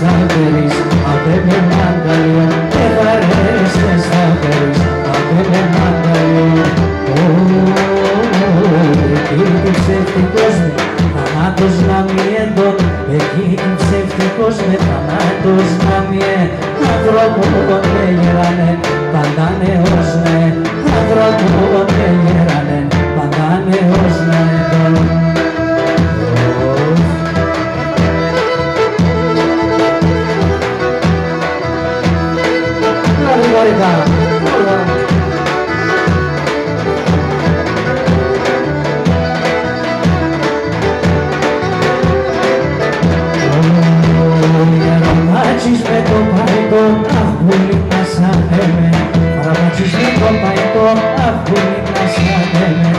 θα φέρεις, άντε με μαγκαλιό, ευχαρίστες θα φέρεις, άντε με μαγκαλιό. Εκεί ψευτικός με θανάτος να μη εντών, εκεί ψευτικός με θανάτος να μη ανθρώπων με γεράνε, πάντα νεός ναι, ανθρώπων με γεράνε, πάντα νεός ναι εντών. Ραματζής με το παϊτό, αχ πουλί να σ' άδεμε. Ραματζής με το παϊτό, αχ πουλί να σ' άδεμε.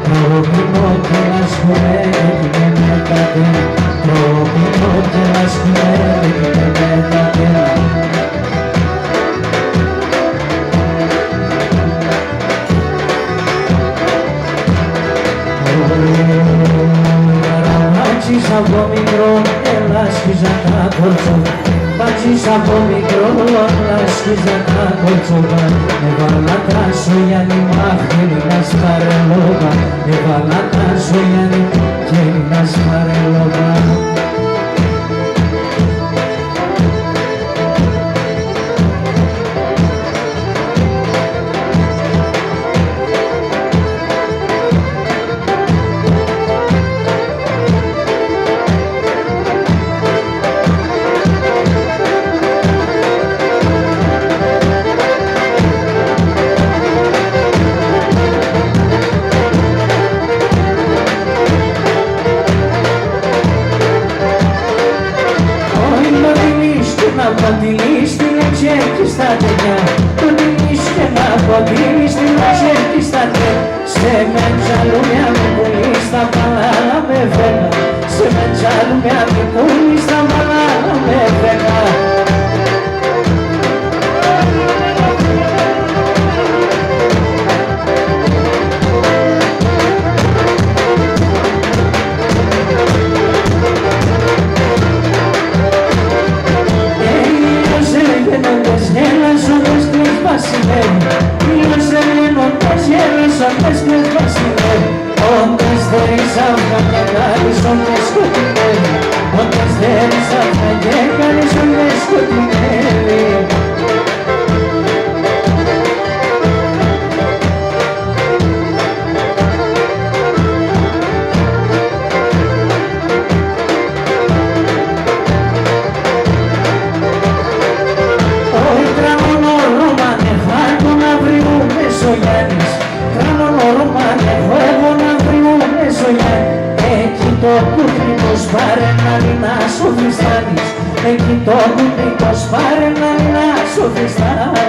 Τροπινό και λασκουνέ, έγινε με κατένα. Τροπινό και λασκουνέ, έγινε με κατένα. Ραματζής από το μικρό, έλα σκίζα τα κορτσόβα. Ραματζής από το μικρό, έλα σκίζα τα κορτσόβα. Έβαλα τα σου Γιάννη μάχη να σπαρελόβα. Έβαλα τα σου Γιάννη και να σπαρελόβα. Να πατηλείς την εξέχει στα ταινιά, τον τιμείς και να πατηλείς την εξέχει στα ταινιά. Σε μετζαλούμια με πουλείς τα μαλάνα με βέγα, σε μετζαλούμια με πουλείς τα μαλάνα με βέγα. Όντες θέλεις αυγά και κάνεις όντες σκοτεινεύει. Όντες θέλεις αυγά και κάνεις όντες σκοτεινεύει. Όχι τρανώνω Ρωμάνε, χάρτο να βρει Μεσογιάννης. Τρανώνω Ρωμάνε, εγώ να βρει Μεσογιάννης. Εκεί το κουτρικός πάρε να σου φυστάνεις. Εκεί το κουτρικός πάρε να σου φυστάνεις.